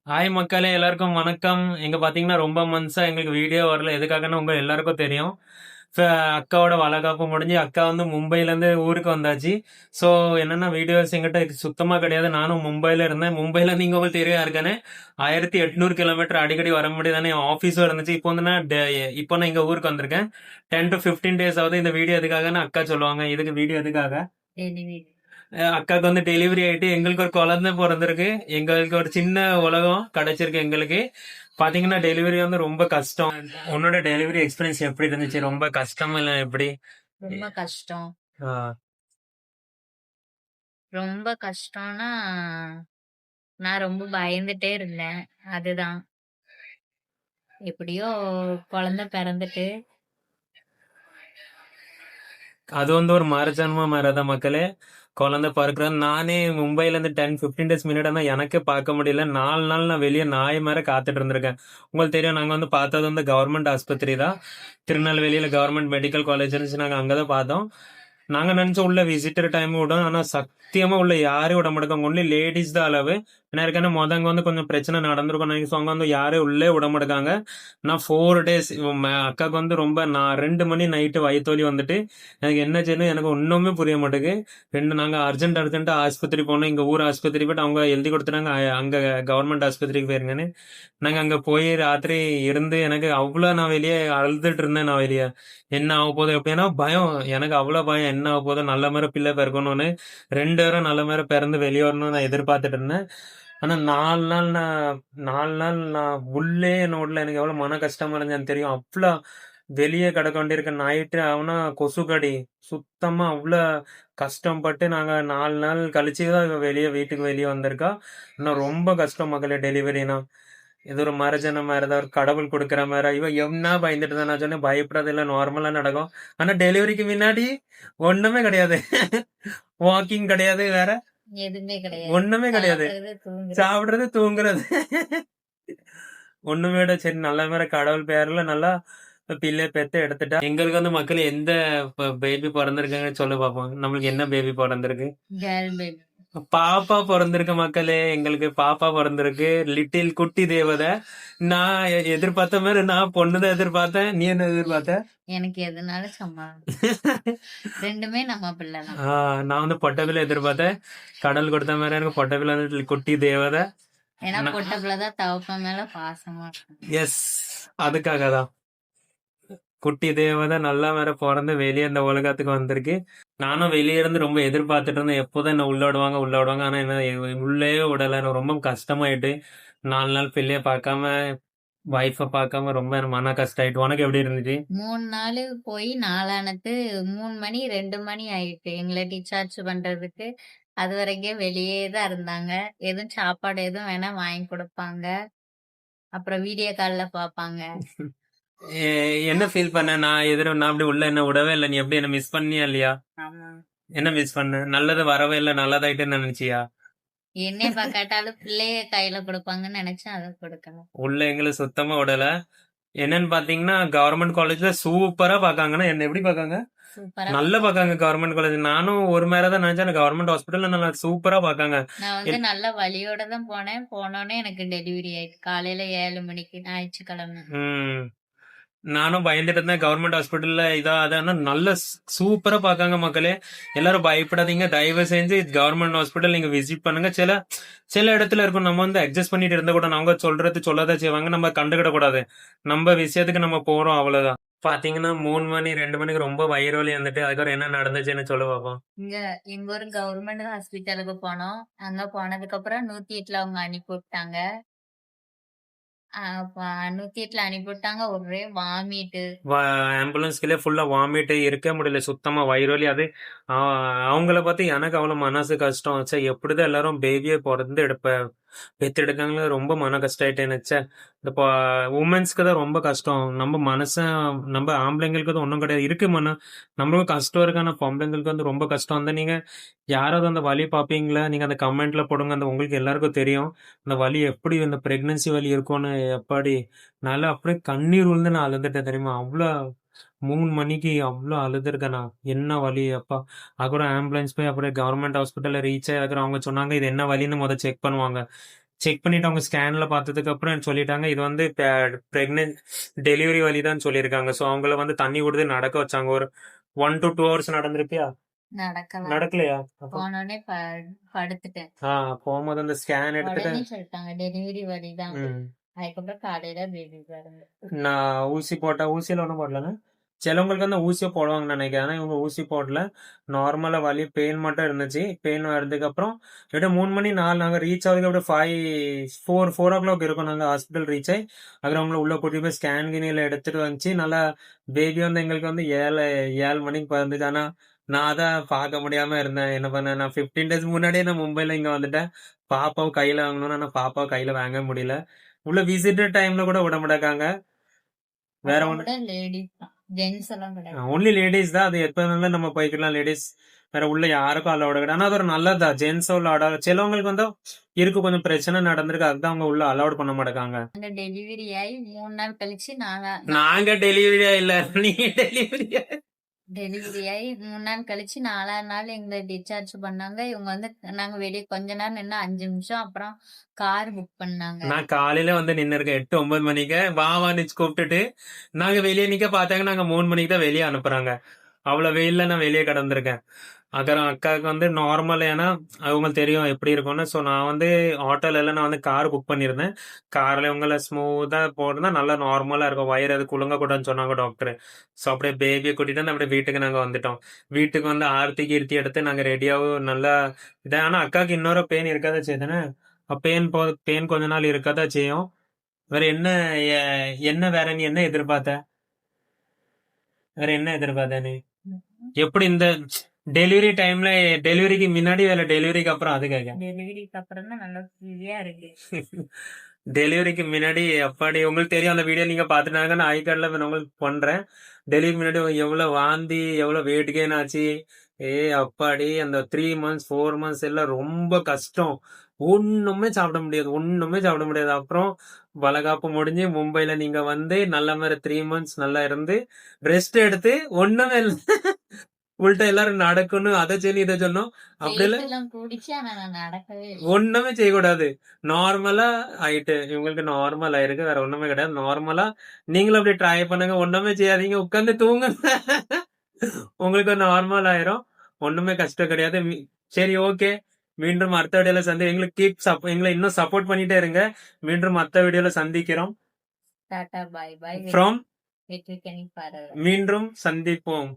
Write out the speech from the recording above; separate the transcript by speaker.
Speaker 1: Hi மக்களே, எல்லாருக்கும் வணக்கம். எங்க பாத்தீங்கன்னா ரொம்ப மந்த்ஸா எங்களுக்கு வீடியோ வரல. எதுக்காகன்னு உங்க எல்லாருக்கும் தெரியும். இப்ப அக்காவோட வளகாப்பு முடிஞ்சு அக்கா வந்து மும்பைல இருந்து ஊருக்கு வந்தாச்சு. ஸோ என்னன்னா வீடியோஸ் எங்கிட்ட சுத்தமா கிடையாது. நானும் மும்பைல இருந்தேன். மும்பைல நீங்க உங்களுக்கு தெரியும் யாருக்கானே 1800 கிலோமீட்டர் அடிக்கடி வர முடியுதானே. ஆஃபீஸும் இருந்துச்சு. இப்போ வந்து இப்போ நான் எங்க ஊருக்கு வந்திருக்கேன். 10 to 15 days ஆகுது. இந்த வீடியோ எதுக்காகன்னு அக்கா சொல்லுவாங்க. இதுக்கு வீடியோ எதுக்காக? அக்காவுக்கு வந்து டெலிவரி ஆயிட்டு எங்களுக்கு ஒரு குழந்தை பிறந்திருக்கு. எங்களுக்கு ஒரு சின்ன உலகம் கிடைச்சிருக்கு எங்களுக்கு. பாத்தீங்கன்னா டெலிவரி வந்து ரொம்ப கஷ்டம். உன்னோட டெலிவரி எக்ஸ்பீரியன்ஸ் எப்படி இருந்துச்சு? ரொம்ப கஷ்டம் இல்ல எப்படி?
Speaker 2: ரொம்ப கஷ்டம்.
Speaker 1: ஆ,
Speaker 2: ரொம்ப கஷ்டம்னா, நான் ரொம்ப பயந்துட்டே இருந்தேன். அதுதான். எப்படியோ குழந்தை பிறந்துட்டு
Speaker 1: அது வந்து ஒரு மரஜன்ம மாதிரிதான் மக்களே. குழந்தை பிறக்கிறது நானே மும்பைல இருந்து 10 to 15 days முன்னாடி தான் எனக்கே பார்க்க முடியல. 4 நாள் நான் வெளியே நாய் மாதிரி காத்துட்டு இருந்திருக்கேன். உங்களுக்கு தெரியும், நாங்க வந்து பார்த்தது வந்து கவர்மெண்ட் ஆஸ்பத்திரி தான். திருநெல்வேலியில கவர்மெண்ட் மெடிக்கல் காலேஜ் இருந்துச்சு. நாங்க அங்கதான் பார்த்தோம். நாங்க நினைச்ச உள்ள விசிட்டர் டைம் விடும், ஆனா சத்தியமா உள்ள யாரையும் விட மாட்டாங்க. ஒன்லி லேடிஸ் தான் அளவு. ஏன்னா ஏற்கனவே முதங்க வந்து கொஞ்சம் பிரச்சனை நடந்திருக்கும் நினைக்க. ஸோ அங்க வந்து யாரையும் உள்ளே விட மாட்டாங்க. நான் 4 days அக்காவுக்கு வந்து ரொம்ப நான் 2 மணி நைட்டு வயிற்று வந்துட்டு எனக்கு என்ன செய்யணும் எனக்கு ஒண்ணுமே புரிய மாட்டேங்குது. நாங்க அர்ஜென்ட்டா ஆஸ்பத்திரி போனோம். எங்க ஊர் ஆஸ்பத்திரி போயிட்டு அவங்க எழுதி கொடுத்துட்டாங்க, அங்க கவர்மெண்ட் ஆஸ்பத்திரிக்கு போயிருங்கன்னு. நாங்க அங்க போய் ராத்திரி இருந்து எனக்கு அவ்வளவு நான் வெளியே அழுதுட்டு இருந்தேன். நான் வெளியே என்ன ஆக போகுது எப்படின்னா பயம். எனக்கு அவ்வளவு பயம், என்ன ஆக போகுது, நல்ல மாதிரி பிள்ளை பிறக்கணும்னு. 2 பேரும் நல்ல மாதிரி பிறந்து வெளியே வரணும்னு நான் எதிர்பார்த்துட்டு இருந்தேன். ஆனா 4 நாள் நான் உள்ளே என்ன விடல. எனக்கு எவ்வளவு மன கஷ்டமா இருந்துச்சுன்னு தெரியும். அவ்வளவு வெளியே கிடக்க வேண்டியிருக்க நைட்டு அவனா கொசுக்கடி. சுத்தமா அவ்வளோ கஷ்டப்பட்டு நாங்க 4 நாள் கழிச்சு தான் இவ வீட்டுக்கு வெளியே வந்திருக்கா. ஆனா ரொம்ப கஷ்டம் மகளே டெலிவரினா. இது ஒரு மரஜன மாதிரி தான், ஒரு கடவுள் கொடுக்குற மாதிரி. இவ என்ன பயந்துட்டு தான். நான் சொன்னேன் பயப்படாத, இல்ல நார்மலா நடக்கும். ஆனா டெலிவரிக்கு முன்னாடி ஒண்ணுமே கிடையாது. வாக்கிங் கிடையாது, வேற
Speaker 2: எதுவுமே கிடையாது.
Speaker 1: ஒண்ணுமே கிடையாது.
Speaker 2: சாப்பிடுறது, தூங்குறது.
Speaker 1: சாப்பிடுறது, தூங்குறது. ஒண்ணுமே விட சரி, நல்ல மாதிரி கடவுள் பேர்ல நல்லா பிள்ளை பெத்து எடுத்துட்டா. எங்களுக்கு வந்து மக்கள் எந்த பேபி பிறந்திருக்குங்க சொல்லு பாப்போம். நம்மளுக்கு என்ன பேபி பிறந்திருக்கு?
Speaker 2: Girl baby.
Speaker 1: பாப்பா பிறந்திருக்கு மக்களே. எங்களுக்கு பாப்பா பிறந்திருக்கு. லிட்டில் குட்டி தேவதை. நான் எதிர்பார்த்த மாதிரி நான் பொண்ணுதான் எதிர்பார்த்தேன். நீ என்ன எதிர்பார்த்த?
Speaker 2: எனக்கு எதுனாலும் சமாளம். ரெண்டுமே நம்ம பிள்ளைதான்.
Speaker 1: நான் வந்து பொட்டபில எதிர்பார்த்தேன். கடல் கொடுத்த மாதிரி எனக்கு பொட்டபில வந்து குட்டி தேவதை.
Speaker 2: ஏன்னா பொட்ட பிள்ளைதான் தவப்ப மேல பாசமா இருக்கும்.
Speaker 1: எஸ், அதுக்காக தான். குட்டி தேவதை நல்லா வேற பிறந்து வெளியே இந்த உலகத்துக்கு வந்திருக்கு. நானும் வெளியே இருந்து ரொம்ப எதிர்பார்த்துட்டு இருந்தேன், எப்போதான் என்ன உள்ள விடுவாங்க. ஆனா என்ன உள்ளே விடல. எனக்கு ரொம்ப கஷ்டமாயிட்டு. 4 நாள் பிள்ளைய பார்க்காம, வைஃபை பார்க்காம ரொம்ப எனக்கு மன கஷ்டம் ஆயிட்டு. உனக்கு எப்படி இருந்துச்சு?
Speaker 2: 3 நாள் போய் 4 ஆனது 3 மணி 2 மணி ஆயிட்டு எங்களை டிஸ்சார்ஜ் பண்றதுக்கு. அது வரைக்கும் வெளியே தான் இருந்தாங்க. எதுவும் சாப்பாடு எதுவும் வேணா வாங்கி கொடுப்பாங்க. அப்புறம் வீடியோ கால்ல பாப்பாங்க.
Speaker 1: என்ன ஃபீல் பண்ண? நான் அப்படி உள்ள என்ன விடவே இல்லை. நீ எப்படி என்ன மிஸ் பண்ணியா இல்லையா?
Speaker 2: ஆமா.
Speaker 1: என்ன மிஸ் பண்ண? நல்லது வரவே இல்லை, நல்லதாயிட்டுன்னு நினைச்சியா?
Speaker 2: என்னைய பாக்காட்டாலும் பிள்ளைய கையில கொடுப்பாங்கன்னு நினைச்சேன், அதை கொடுக்கல.
Speaker 1: உள்ள எங்களுக்கு சுத்தமா விடல. என்னன்னு பாத்தீங்கன்னா கவர்மெண்ட் காலேஜ்ல சூப்பரா பாக்காங்கன்னா என்ன எப்படி பாக்காங்க?
Speaker 2: சூப்பரா
Speaker 1: நல்லா பாக்காங்க கவர்மெண்ட் காலேஜ். நானும் ஒரு மேல தான் நினைச்சேன். கவர்மெண்ட் ஹாஸ்பிட்டல்ல நல்லா சூப்பரா பாக்காங்க.
Speaker 2: நான் வந்து நல்ல வலியோட தான் போனேன். போனோடனே எனக்கு டெலிவரி ஆயிடுச்சு. காலையில 7 மணிக்கு ஞாயிற்றுக்கிழமை.
Speaker 1: ம். நானும் பயந்துட்டு இருந்தேன். கவர்மெண்ட் ஹாஸ்பிட்டல்ல அதான் நல்ல சூப்பரா பாக்காங்க மக்களே. எல்லாரும் பயப்படாதீங்க, தயவு செஞ்சு கவர்மெண்ட் ஹாஸ்பிட்டல் நீங்க விசிட் பண்ணுங்க. சில சில இடத்துல இருக்கும், நம்ம வந்து அட்ஜஸ்ட் பண்ணிட்டு இருந்த கூட அவங்க சொல்றது சொல்லதான் செய்வாங்க. நம்ம கண்டுக்கிட கூடாது. நம்ம விஷயத்துக்கு நம்ம போறோம், அவ்வளவுதான். பாத்தீங்கன்னா 3 மணி 2 மணிக்கு ரொம்ப வயிறு வலி வந்துட்டு அதுக்கப்புறம் என்ன நடந்துச்சுன்னு சொல்ல பாப்போம்.
Speaker 2: இங்க எங்க ஒரு கவர்மெண்ட் ஹாஸ்பிட்டலுக்கு போனோம். அங்க போனதுக்கு அப்புறம் 108ல அவங்க அனுப்பி விட்டாங்க. 108ல அனுப்பி விட்டாங்க. ஒரே வாமிட்டு.
Speaker 1: ஆம்புலன்ஸ்குள்ளே ஃபுல்லா வாமிட், இருக்க முடியல, சுத்தமா வயிறு வலி. அது அவங்கள பார்த்து எனக்கு அவ்வளவு மனசு கஷ்டம். ச்சே, எப்படிதான் எல்லாரும் பேபியை பிறந்து பெத்தெடுக்காங்களோ, ரொம்ப மன கஷ்டம் ஆயிட்டு நினைச்ச. இந்த உமன்ஸ்க்கு தான் ரொம்ப கஷ்டம். நம்ம மனசன் நம்ம ஆம்பளைங்களுக்கு தான் ஒன்றும் கிடையாது. இருக்கு நம்மளுக்கும் கஷ்டம் இருக்கு. ஆனா பொம்பளைங்களுக்கு வந்து ரொம்ப கஷ்டம். அந்த நீங்க யாராவது அந்த வலி பார்ப்பீங்களா? நீங்க அந்த கமெண்ட்ல போடுங்க. அந்த உங்களுக்கு எல்லாருக்கும் தெரியும் அந்த வலி எப்படி, அந்த பிரெக்னன்சி வலி இருக்கும்னு. எப்படி நல்லா அப்படியே கண்ணீர் விழுந்து நான் அழுதுட்டேன் தெரியுமா? அவ்வளோ 3 மணிக்கு அவ்வளோ அழுதுருக்கேன் நான். என்ன வலி அப்பா! அப்புறம் ஆம்புலன்ஸ் போய் அப்படியே கவர்மெண்ட் ஹாஸ்பிட்டல்ல ரீச் ஆகி அதுக்கப்புறம் அவங்க சொன்னாங்க இது என்ன வலின்னு செக் பண்ணுவாங்க. செக் பண்ணிட்டு அவங்க ஸ்கேன்ல பார்த்ததுக்கு அப்புறம் சொல்லிட்டாங்க இது வந்து பிரெக்னென்ட் டெலிவரி வலிதான் சொல்லியிருக்காங்க. ஸோ அவங்கள வந்து தண்ணி கொடுத்து நடக்க வச்சாங்க. ஒரு 1 to 2 hours நடந்திருப்பியா?
Speaker 2: நடக்கல.
Speaker 1: நடக்கலையா? அப்போ
Speaker 2: போனோடனே படுத்துட்டேன்.
Speaker 1: போகும்போது அந்த ஸ்கேன் எடுத்துட்டு
Speaker 2: உடனே சொல்லிட்டாங்க டெலிவரி வலிதான்.
Speaker 1: ம்,
Speaker 2: அதுக்கப்புறம் காலையில பேபி பிறந்து.
Speaker 1: நான் ஊசியில ஒன்றும் போடலன்னு சிலவங்களுக்கு வந்து ஊசியை போடுவாங்கன்னு நினைக்கிறேன். ஆனா இவங்க ஊசி போடல. நார்மலா வலி பெயின் மட்டும் இருந்துச்சு. பெயின் வர்றதுக்கு அப்புறம் எப்படியும் 3 மணி 4 நாங்க ரீச் ஆகுதுக்கு அப்படியே 4 o'clock இருக்கும். நாங்க ஹாஸ்பிட்டல் ரீச் ஆகி அப்புறம் அவங்கள உள்ள கூட்டிட்டு போய் ஸ்கேன் கினியில எடுத்துட்டு வந்துச்சு. நல்லா பேபி வந்து எங்களுக்கு வந்து 7 மணிக்கு பிறந்துச்சு. ஆனா நான் அதான் பார்க்க முடியாம இருந்தேன். என்ன பண்ணேன், நான் 15 days முன்னாடியே நான் மும்பைல இங்க வந்துட்டேன். பாப்பாவை கையில வாங்கணும்னு. ஆனா பாப்பாவை கையில வாங்க முடியல. உள்ள விசிட்டர் டைம்ல கூட விட மாட்டாங்க. வேற
Speaker 2: அப்ப
Speaker 1: ஒண்ணு
Speaker 2: கூட லேடிஸ் தான், ஜென்ஸ் எல்லாம் கிடையாது.
Speaker 1: ஒன்லி லேடிஸ் தான். அது எப்ப வேணாலும் நம்ம போய்க்கலாம். லேடிஸ் வேற உள்ள யாருக்கும் அலோட கிடையாது. ஆனா அது ஒரு நல்லதா ஜென்ஸ் உள்ள அலோட. சிலவங்களுக்கு வந்து இருக்கு கொஞ்சம் பிரச்சனை நடந்திருக்கு. அதுதான் அவங்க உள்ள அலோட் பண்ண மாட்டாங்க.
Speaker 2: நாங்க டெலிவரி ஆகி 3 நாள் கழிச்சு
Speaker 1: நாங்க டெலிவரியா இல்ல, நீ டெலிவரியா?
Speaker 2: டெலிவரி ஆகி 3 நாள் கழிச்சு 4ஆவது நாள் எங்களை டிஸ்சார்ஜ் பண்ணாங்க. இவங்க வந்து நாங்க வெளியே கொஞ்ச நேரம் நின்று 5 நிமிஷம் அப்புறம் கார் புக் பண்ணாங்க.
Speaker 1: நான் காலையில வந்து நின்னு இருக்கேன் 8-9 மணிக்கு. வான்னு கூப்பிட்டுட்டு நாங்க வெளியே நிக்க பார்த்தாங்க. நாங்க 3 மணிக்கு தான் வெளியே அனுப்புறாங்க. அவ்வளவு வெயில்ல நான் வெளியே கடந்திருக்கேன். அப்புறம் அக்காவுக்கு வந்து நார்மல், ஏன்னா அவங்களுக்கு தெரியும் எப்படி இருக்கும்னு. ஸோ நான் வந்து ஆட்டோல எல்லாம் நான் வந்து கார் புக் பண்ணியிருந்தேன். கார்ல இவங்கள ஸ்மூத்தா போடுறதா நல்லா நார்மலா இருக்கும். வயிறு அது குலுங்க கூடாதுன்னு சொன்னாங்க டாக்டர். ஸோ அப்படியே பேபியை கூட்டிட்டு வந்து அப்படியே வீட்டுக்கு நாங்க வந்துட்டோம். வீட்டுக்கு வந்து ஆர்த்தி கீர்த்தி எடுத்து நாங்க ரெடியாகவும் நல்லா இதை. ஆனா அக்காவுக்கு இன்னொரு பெயின் இருக்காதா செய்யுதுன்னு. பெயின் கொஞ்ச நாள் இருக்கதா செய்யும். வேற என்ன என்ன வேற நீ என்ன எதிர்பார்த்த? வேற என்ன எதிர்பார்த்த நீ? எப்படி இந்த டெலிவரி டைம்ல, டெலிவரிக்கு முன்னாடி வேற டெலிவரிக்கு அப்புறம் அது கேட்க.
Speaker 2: டெலிவரிக்கு அப்புறம் தான் நல்லா ஃப்ரீயா இருக்கு.
Speaker 1: டெலிவரிக்கு முன்னாடி அப்பாடி உங்களுக்கு தெரியும். அந்த வீடியோ நீங்க பாத்துட்டாங்க. நான் ஐகார்ட்ல உங்களுக்கு பண்றேன். டெலிவரி முன்னாடி எவ்வளவு வாந்தி, எவ்வளவு வெயிட் கெயின் ஆச்சு. அப்பாடி அந்த 3 months 4 months எல்லாம் ரொம்ப கஷ்டம். ஒண்ணுமே சாப்பிட முடியாது, ஒண்ணுமே சாப்பிட முடியாது. அப்புறம் வளகாப்பு முடிஞ்சு மும்பைல நீங்க வந்து நல்ல மாதிரி 3 months நல்லா இருந்து ரெஸ்ட் எடுத்து ஒண்ணுமே இல்லை. உள்ட்ட எல்லாரும் நடக்கணும், அதை செய்யணும், இதை சொன்னோம். அப்படி இல்ல,
Speaker 2: weight எல்லாம் கூடிச்சு, ஆனா நான் நடக்கவே இல்லை.
Speaker 1: ஒண்ணுமே செய்யக்கூடாது. நார்மலா ஆயிட்டு இவங்களுக்கு நார்மல் ஆயிருக்கு. வேற ஒண்ணுமே கிடையாது. நார்மலா நீங்களும் அப்படி ட்ரை பண்ணுங்க. ஒண்ணுமே செய்யாதீங்க, உட்கார்ந்து தூங்குங்க. உங்களுக்கு நார்மல் ஆயிரும். ஒண்ணுமே கஷ்டம் கிடையாது. சரி, ஓகே. மீண்டும் அடுத்த வீடியோல எங்களுக்கு எங்களை இன்னும் சப்போர்ட் பண்ணிட்டே இருங்க. மீண்டும் அடுத்த வீடியோல சந்திக்கிறோம்.
Speaker 2: டாடா பாய் பாய்.
Speaker 1: ஃப்ரம்
Speaker 2: வெற்றி கனி பாரு.
Speaker 1: மீண்டும் சந்திப்போம்.